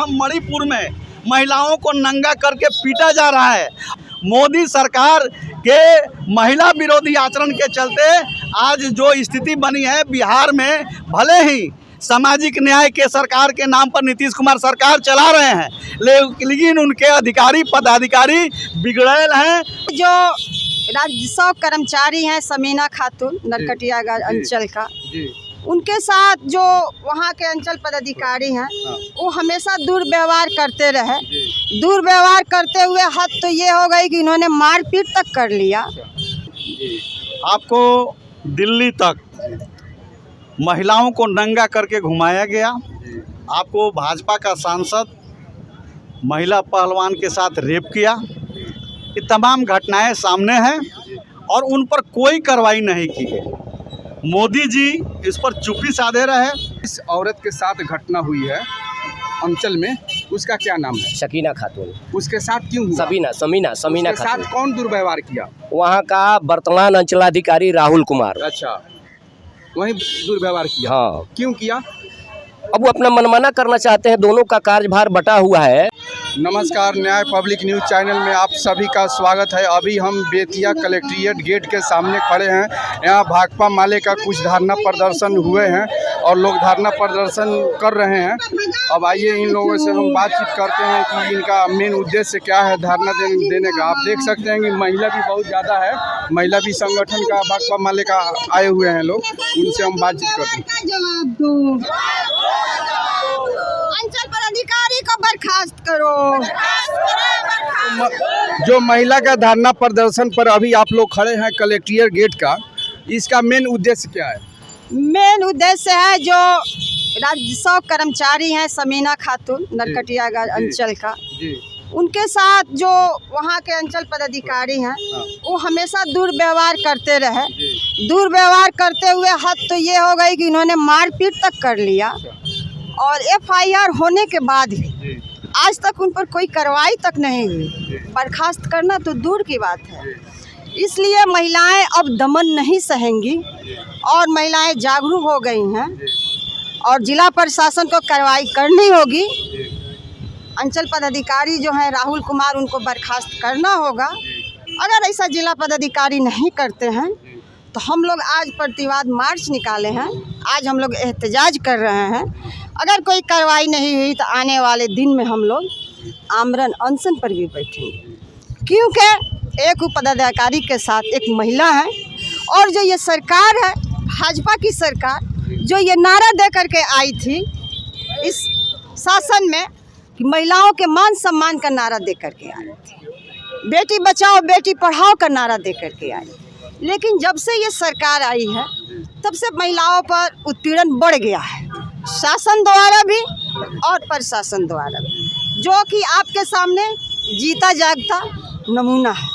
हम मणिपुर में महिलाओं को नंगा करके पीटा जा रहा है। मोदी सरकार के महिला विरोधी आचरण के चलते आज जो स्थिति बनी है बिहार में, भले ही सामाजिक न्याय के सरकार के नाम पर नीतीश कुमार सरकार चला रहे हैं, लेकिन उनके अधिकारी पदाधिकारी बिगड़ैल हैं। जो राजस्व कर्मचारी हैं समीना खातून नरकटियागंज अंचल का, उनके साथ जो वहाँ के अंचल पदाधिकारी हैं वो हमेशा दुर्व्यवहार करते रहे। दुर्व्यवहार करते हुए हद तो ये हो गई कि इन्होंने मारपीट तक कर लिया। आपको दिल्ली तक महिलाओं को नंगा करके घुमाया गया। आपको भाजपा का सांसद महिला पहलवान के साथ रेप किया। ये तमाम घटनाएं सामने हैं और उन पर कोई कार्रवाई नहीं की गई। मोदी जी इस पर चुप्पी साधे रहे। इस औरत के साथ घटना हुई है अंचल में, उसका क्या नाम है? शकीना खातून। उसके साथ क्यों हुआ? समीना उसके खातून। साथ कौन दुर्व्यवहार किया? वहाँ का वर्तमान अंचलाधिकारी राहुल कुमार। अच्छा, वही दुर्व्यवहार किया। हाँ, क्यों किया? अब वो अपना मनमाना करना चाहते हैं। दोनों का कार्यभार बटा हुआ है। नमस्कार, न्याय पब्लिक न्यूज़ चैनल में आप सभी का स्वागत है। अभी हम बेतिया कलेक्ट्रेट गेट के सामने खड़े हैं। यहाँ भाकपा माले का कुछ धरना प्रदर्शन हुए हैं और लोग धरना प्रदर्शन कर रहे हैं। अब आइए इन लोगों से हम बातचीत करते हैं कि इनका मेन उद्देश्य क्या है धरना देने का। आप देख सकते हैं कि महिला भी बहुत ज़्यादा है। महिला भी संगठन का भाकपा माले का आए हुए हैं लोग, उनसे हम बातचीत करते हैं। अंचल पदाधिकारी को बर्खास्त करो। जो महिला का धरना प्रदर्शन पर अभी आप लोग खड़े हैं कलेक्ट्रेट गेट का, इसका मेन उद्देश्य क्या है? मेन उद्देश्य है जो राजस्व कर्मचारी हैं समीना खातून नरकटियागंज अंचल का, उनके साथ जो वहाँ के अंचल पदाधिकारी हैं वो हमेशा दुर्व्यवहार करते रहे। दुर्व्यवहार करते हुए हद तो ये हो गई कि इन्होंने मारपीट तक कर लिया और FIR होने के बाद ही आज तक उन पर कोई कार्रवाई तक नहीं हुई। बर्खास्त करना तो दूर की बात है। इसलिए महिलाएं अब दमन नहीं सहेंगी और महिलाएं जागरूक हो गई हैं और जिला प्रशासन को कार्रवाई करनी होगी। अंचल पदाधिकारी जो हैं राहुल कुमार, उनको बर्खास्त करना होगा। अगर ऐसा जिला पदाधिकारी नहीं करते हैं तो हम लोग आज प्रतिवाद मार्च निकाले हैं। आज हम लोग एहतजाज कर रहे हैं। अगर कोई कार्रवाई नहीं हुई तो आने वाले दिन में हम लोग आमरण अनशन पर भी बैठेंगे, क्योंकि एक पदाधिकारी के साथ एक महिला है और जो ये सरकार है भाजपा की सरकार, जो ये नारा दे करके आई थी इस शासन में कि महिलाओं के मान सम्मान का नारा दे करके आई थी, बेटी बचाओ बेटी पढ़ाओ का नारा दे करके आई। लेकिन जब से ये सरकार आई है तब से महिलाओं पर उत्पीड़न बढ़ गया है, शासन द्वारा भी और प्रशासन द्वारा भी, जो कि आपके सामने जीता जागता नमूना है।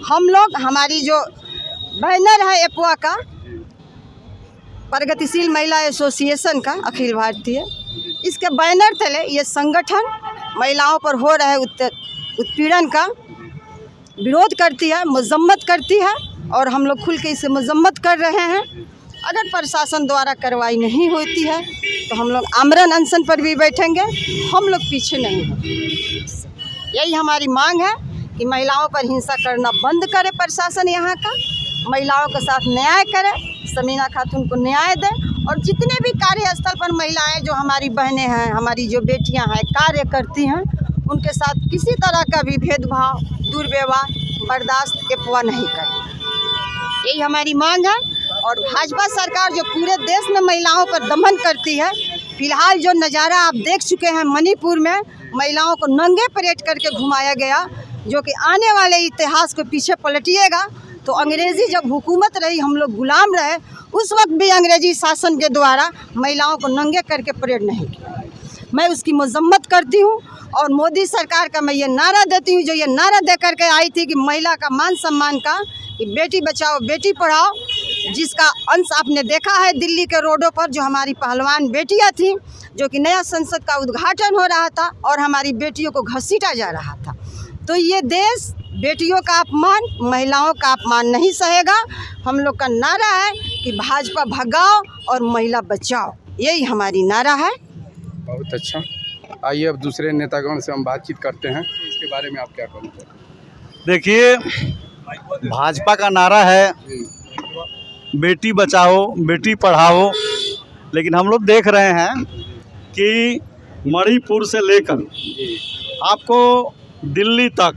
हम लोग, हमारी जो बैनर है एपुआ का, प्रगतिशील महिला एसोसिएशन का अखिल भारतीय, इसके बैनर तले ये संगठन महिलाओं पर हो रहे उत्पीड़न का विरोध करती है, मजम्मत करती है और हम लोग खुल के इसे मजम्मत कर रहे हैं। अगर प्रशासन द्वारा कार्रवाई नहीं होती है तो हम लोग आमरण अनशन पर भी बैठेंगे। हम लोग पीछे नहीं हैं। यही हमारी मांग है कि महिलाओं पर हिंसा करना बंद करे प्रशासन यहाँ का, महिलाओं के साथ न्याय करे, समीना खातून को न्याय दे और जितने भी कार्यस्थल पर महिलाएं जो हमारी बहनें हैं, हमारी जो बेटियां हैं, कार्य करती हैं, उनके साथ किसी तरह का भी भेदभाव, दुर्व्यवहार बर्दाश्त एपुआ नहीं करे। यही हमारी मांग है। और भाजपा सरकार जो पूरे देश में महिलाओं पर दमन करती है, फिलहाल जो नज़ारा आप देख चुके हैं मणिपुर में, महिलाओं को नंगे परेड करके घुमाया गया, जो कि आने वाले इतिहास को पीछे पलटिएगा तो अंग्रेज़ी जब हुकूमत रही, हम लोग गुलाम रहे, उस वक्त भी अंग्रेज़ी शासन के द्वारा महिलाओं को नंगे करके परेड नहीं किया। मैं उसकी मजम्मत करती हूँ और मोदी सरकार का मैं ये नारा देती हूँ, जो ये नारा दे करके आई थी कि महिला का मान सम्मान का, कि बेटी बचाओ बेटी पढ़ाओ, जिसका अंश आपने देखा है दिल्ली के रोडों पर। जो हमारी पहलवान बेटियां थीं, जो कि नया संसद का उद्घाटन हो रहा था और हमारी बेटियों को घसीटा जा रहा था। तो ये देश बेटियों का अपमान, महिलाओं का अपमान नहीं सहेगा। हम लोग का नारा है कि भाजपा भगाओ और महिला बचाओ, यही हमारी नारा है। बहुत अच्छा। आइए अब दूसरे नेतागण से हम बातचीत करते हैं, इसके बारे में आप क्या कहते हैं? देखिए, भाजपा का नारा है बेटी बचाओ बेटी पढ़ाओ, लेकिन हम लोग देख रहे हैं कि मणिपुर से लेकर आपको दिल्ली तक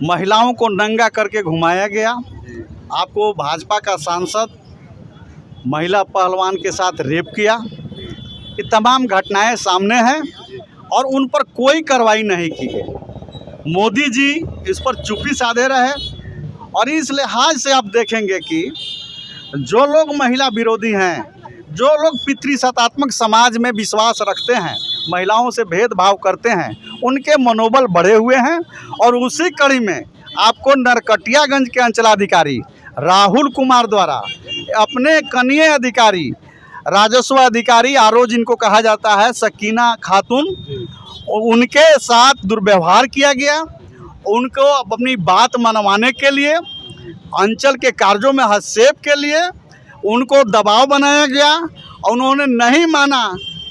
महिलाओं को नंगा करके घुमाया गया। आपको भाजपा का सांसद महिला पहलवान के साथ रेप किया। ये तमाम घटनाएं सामने हैं और उन पर कोई कार्रवाई नहीं की गई। मोदी जी इस पर चुप्पी साधे रहे और इस लिहाज से आप देखेंगे कि जो लोग महिला विरोधी हैं, जो लोग पितृसत्तात्मक समाज में विश्वास रखते हैं, महिलाओं से भेदभाव करते हैं, उनके मनोबल बढ़े हुए हैं। और उसी कड़ी में आपको नरकटियागंज के अंचलाधिकारी राहुल कुमार द्वारा अपने कनीय अधिकारी, राजस्व अधिकारी आरओ जिनको कहा जाता है, सकीना खातून, उनके साथ दुर्व्यवहार किया गया। उनको अपनी बात मनवाने के लिए, अंचल के कार्यों में हस्तक्षेप के लिए उनको दबाव बनाया गया। उन्होंने नहीं माना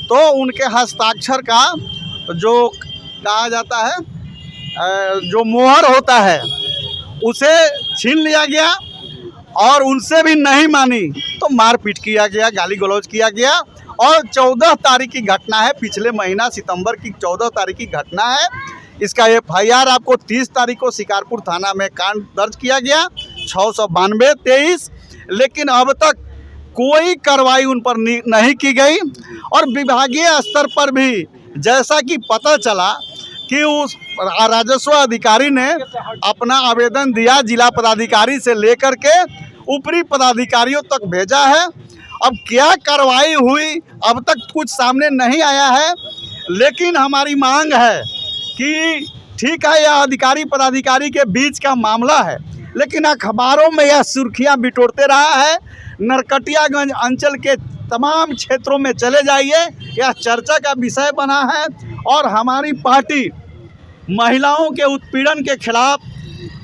तो उनके हस्ताक्षर का जो कहा जाता है, जो मोहर होता है, उसे छीन लिया गया और उनसे भी नहीं मानी तो मारपीट किया गया, गाली गलौज किया गया। और 14 तारीख की घटना है, पिछले महीना सितंबर की 14 तारीख की घटना है। इसका FIR आपको 30 तारीख को शिकारपुर थाना में कांड दर्ज किया गया 692-23, लेकिन अब तक कोई कार्रवाई उन पर नहीं की गई। और विभागीय स्तर पर भी जैसा कि पता चला कि उस राजस्व अधिकारी ने अपना आवेदन दिया, जिला पदाधिकारी से लेकर के ऊपरी पदाधिकारियों तक भेजा है। अब क्या कार्रवाई हुई अब तक कुछ सामने नहीं आया है, लेकिन हमारी मांग है कि ठीक है, यह अधिकारी पदाधिकारी के बीच का मामला है, लेकिन अखबारों में यह सुर्खियां बिटोरते रहा है। नरकटियागंज अंचल के तमाम क्षेत्रों में चले जाइए, यह चर्चा का विषय बना है। और हमारी पार्टी महिलाओं के उत्पीड़न के खिलाफ,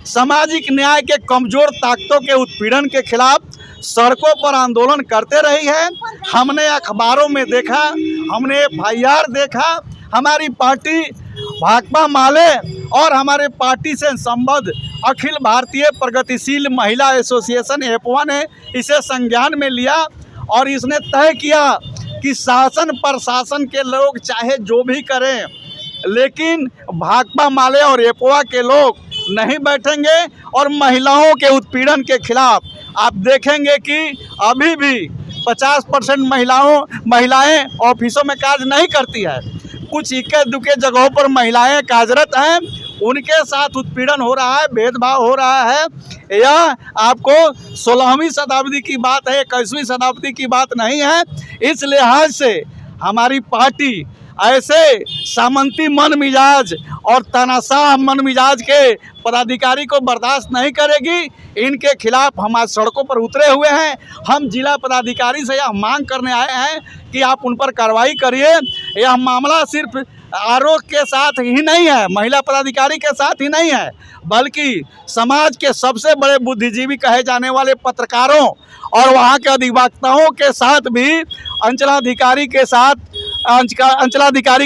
सामाजिक न्याय के कमज़ोर ताकतों के उत्पीड़न के खिलाफ सड़कों पर आंदोलन करते रही है। हमने अखबारों में देखा, हमने FIR देखा। हमारी पार्टी भाकपा माले और हमारे पार्टी से संबद्ध अखिल भारतीय प्रगतिशील महिला एसोसिएशन EPWA ने इसे संज्ञान में लिया और इसने तय किया कि शासन प्रशासन के लोग चाहे जो भी करें, लेकिन भाकपा माले और EPWA के लोग नहीं बैठेंगे। और महिलाओं के उत्पीड़न के खिलाफ आप देखेंगे कि अभी भी 50% महिलाएं ऑफिसों में कार्य नहीं करती है। कुछ इक्के दुक्के जगहों पर महिलाएं कार्यरत हैं, उनके साथ उत्पीड़न हो रहा है, भेदभाव हो रहा है। यह आपको 16वीं शताब्दी की बात है, 21वीं शताब्दी की बात नहीं है। इस लिहाज से हमारी पार्टी ऐसे सामंती मन मिजाज और तानाशाह मन मिजाज के पदाधिकारी को बर्दाश्त नहीं करेगी। इनके खिलाफ हम आज सड़कों पर उतरे हुए हैं। हम जिला पदाधिकारी से यह मांग करने आए हैं कि आप उन पर कार्रवाई करिए। यह मामला सिर्फ आरोप के साथ ही नहीं है, महिला पदाधिकारी के साथ ही नहीं है, बल्कि समाज के सबसे बड़े बुद्धिजीवी कहे जाने वाले पत्रकारों और वहाँ के अधिवक्ताओं के साथ भी अंचलाधिकारी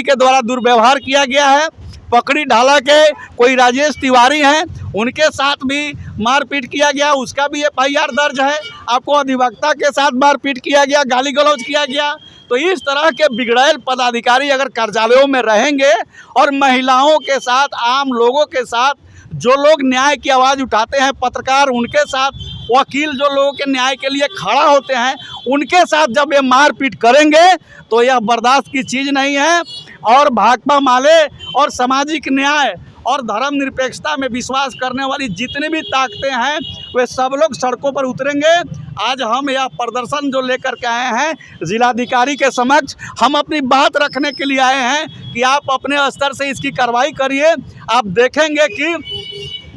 के द्वारा दुर्व्यवहार किया गया है। पकड़ी ढाला के कोई राजेश तिवारी हैं, उनके साथ भी मारपीट किया गया, उसका भी FIR दर्ज है। आपको अधिवक्ता के साथ मारपीट किया गया, गाली गलौज किया गया। तो इस तरह के बिगड़ैल पदाधिकारी अगर कार्यालयों में रहेंगे और महिलाओं के साथ, आम लोगों के साथ, जो लोग न्याय की आवाज़ उठाते हैं, पत्रकार, उनके साथ, वकील जो लोगों के न्याय के लिए खड़ा होते हैं, उनके साथ जब ये मारपीट करेंगे तो यह बर्दाश्त की चीज़ नहीं है। और भाकपा माले और सामाजिक न्याय और धर्मनिरपेक्षता में विश्वास करने वाली जितनी भी ताकतें हैं, वे सब लोग सड़कों पर उतरेंगे। आज हम यह प्रदर्शन जो लेकर के आए हैं जिलाधिकारी के समक्ष, हम अपनी बात रखने के लिए आए हैं कि आप अपने स्तर से इसकी कार्रवाई करिए। आप देखेंगे कि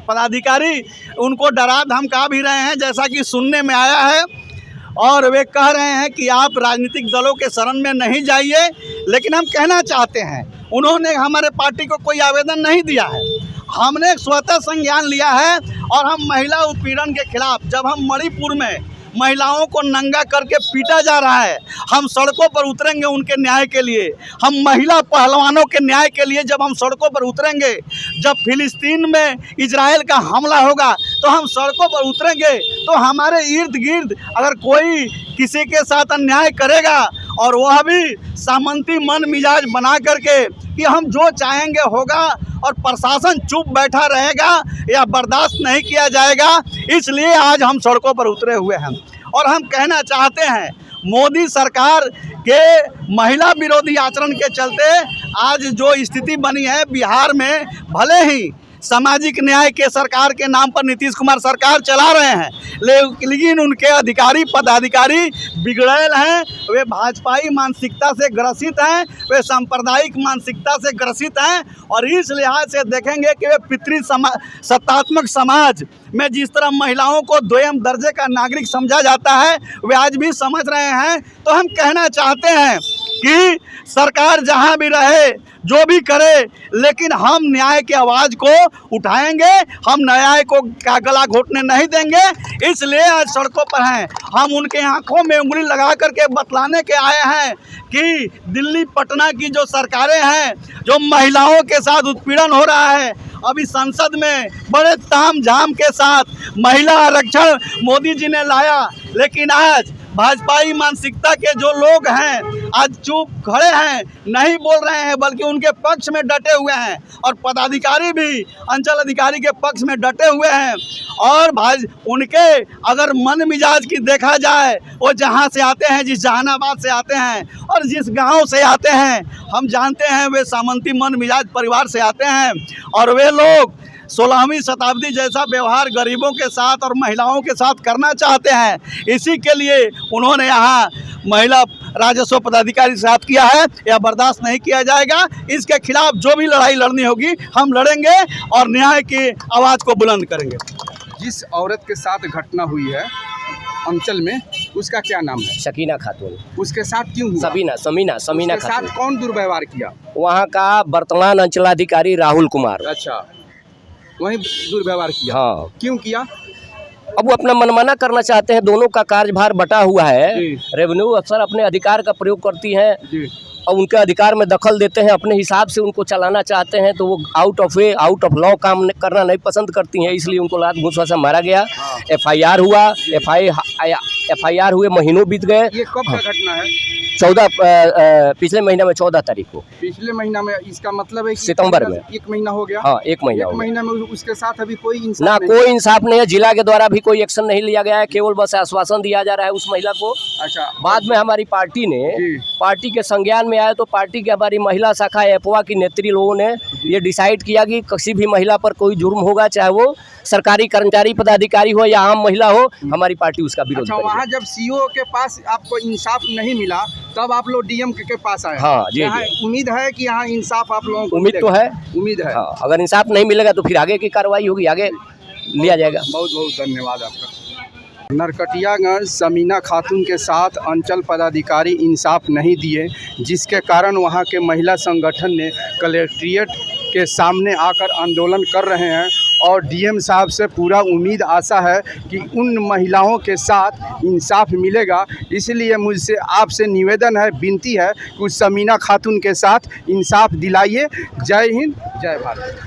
पदाधिकारी उनको डरा धमका भी रहे हैं, जैसा कि सुनने में आया है। और वे कह रहे हैं कि आप राजनीतिक दलों के शरण में नहीं जाइए। लेकिन हम कहना चाहते हैं, उन्होंने हमारे पार्टी को कोई आवेदन नहीं दिया है, हमने स्वतः संज्ञान लिया है। और हम महिला उत्पीड़न के खिलाफ, जब हम मणिपुर में महिलाओं को नंगा करके पीटा जा रहा है। हम सड़कों पर उतरेंगे उनके न्याय के लिए, हम महिला पहलवानों के न्याय के लिए जब हम सड़कों पर उतरेंगे, जब फिलिस्तीन में इजराइल का हमला होगा तो हम सड़कों पर उतरेंगे। तो हमारे इर्द गिर्द अगर कोई किसी के साथ अन्याय करेगा और वह भी सामंती मन मिजाज बना करके कि हम जो चाहेंगे होगा और प्रशासन चुप बैठा रहेगा, या बर्दाश्त नहीं किया जाएगा। इसलिए आज हम सड़कों पर उतरे हुए हैं और हम कहना चाहते हैं मोदी सरकार के महिला विरोधी आचरण के चलते आज जो स्थिति बनी है बिहार में, भले ही सामाजिक न्याय के सरकार के नाम पर नीतीश कुमार सरकार चला रहे हैं, लेकिन उनके अधिकारी पदाधिकारी बिगड़ैल हैं, वे भाजपाई मानसिकता से ग्रसित हैं, वे सांप्रदायिक मानसिकता से ग्रसित हैं। और इस लिहाज से देखेंगे कि वे सत्तात्मक समाज में जिस तरह महिलाओं को द्वितीय दर्जे का नागरिक समझा जाता है, वे आज भी समझ रहे हैं। तो हम कहना चाहते हैं कि सरकार जहां भी रहे, जो भी करे, लेकिन हम न्याय की आवाज़ को उठाएंगे, हम न्याय को का गला घोटने नहीं देंगे। इसलिए आज सड़कों पर हैं। हम उनके आंखों में उंगली लगा करके बतलाने के आए हैं कि दिल्ली पटना की जो सरकारें हैं, जो महिलाओं के साथ उत्पीड़न हो रहा है, अभी संसद में बड़े ताम झाम के साथ महिला आरक्षण मोदी जी ने लाया, लेकिन आज भाजपाई मानसिकता के जो लोग हैं आज चुप खड़े हैं, नहीं बोल रहे हैं, बल्कि उनके पक्ष में डटे हुए हैं। और पदाधिकारी भी अंचल अधिकारी के पक्ष में डटे हुए हैं। और उनके अगर मन मिजाज की देखा जाए, वो जहाँ से आते हैं, जिस जहानाबाद से आते हैं और जिस गांव से आते हैं, हम जानते हैं वे सामंती मन मिजाज परिवार से आते हैं। और वे लोग 16वीं शताब्दी जैसा व्यवहार गरीबों के साथ और महिलाओं के साथ करना चाहते हैं। इसी के लिए उन्होंने यहाँ महिला राजस्व पदाधिकारी के साथ किया है। यह बर्दाश्त नहीं किया जाएगा। इसके खिलाफ जो भी लड़ाई लड़नी होगी हम लड़ेंगे और न्याय की आवाज़ को बुलंद करेंगे। जिस औरत के साथ घटना हुई है अंचल में, उसका क्या नाम है? शकीना खातून। उसके साथ क्यों हुआ? समीना उसके खातून। साथ कौन दुर्व्यवहार किया? वहाँ का वर्तमान अंचलाधिकारी राहुल कुमार। अच्छा, वही दुर्व्यवहार किया? हाँ। क्यों किया? अब वो अपना मनमाना करना चाहते हैं। दोनों का कार्यभार बटा हुआ है। जी। रेवेन्यू अफसर अपने अधिकार का प्रयोग करती हैं जी। और उनके अधिकार में दखल देते हैं, अपने हिसाब से उनको चलाना चाहते हैं। तो वो आउट ऑफ लॉ काम करना नहीं पसंद करती हैं, इसलिए उनको लात घूंसा से मारा गया। FIR हुआ, FIR हुए महीनों बीत गए। ये कब का घटना है? पिछले महीना में 14 तारीख को। पिछले महीना में, इसका मतलब है कि सितंबर में। 1 महीना हो गया। हाँ, 1 महीना हो गया। महीना में उसके साथ अभी कोई इंसाफ ना, नहीं? कोई इंसाफ नहीं है। जिला के द्वारा भी कोई एक्शन नहीं लिया गया है, केवल बस आश्वासन दिया जा रहा है उस महिला को। अच्छा, बाद में हमारी पार्टी ने, पार्टी के संज्ञान में आया तो पार्टी की हमारी महिला शाखा एपवा की नेत्री लोगों ने ये डिसाइड किया कि किसी भी महिला पर कोई जुर्म होगा, चाहे वो सरकारी कर्मचारी पदाधिकारी हो या आम महिला हो, हमारी पार्टी उसका विरोध अच्छा, करेगी। वहाँ जब CO के पास आपको इंसाफ नहीं मिला तब आप लोग DM के पास आए? हाँ जी, यहाँ उम्मीद है कि यहाँ इंसाफ आप लोगों को उम्मीद तो मिलेगा? है। उम्मीद है। हाँ, अगर इंसाफ नहीं मिलेगा तो फिर आगे की कार्रवाई होगी, आगे लिया जाएगा। बहुत बहुत धन्यवाद आपका। नरकटियागंज समीना खातून के साथ अंचल पदाधिकारी इंसाफ नहीं दिए, जिसके कारण वहां के महिला संगठन ने कलेक्ट्रेट के सामने आकर आंदोलन कर रहे हैं। और DM साहब से पूरा उम्मीद आशा है कि उन महिलाओं के साथ इंसाफ मिलेगा। इसलिए मुझसे आपसे निवेदन है, विनती है कि उस समीना खातून के साथ इंसाफ दिलाइए। जय हिंद, जय भारत।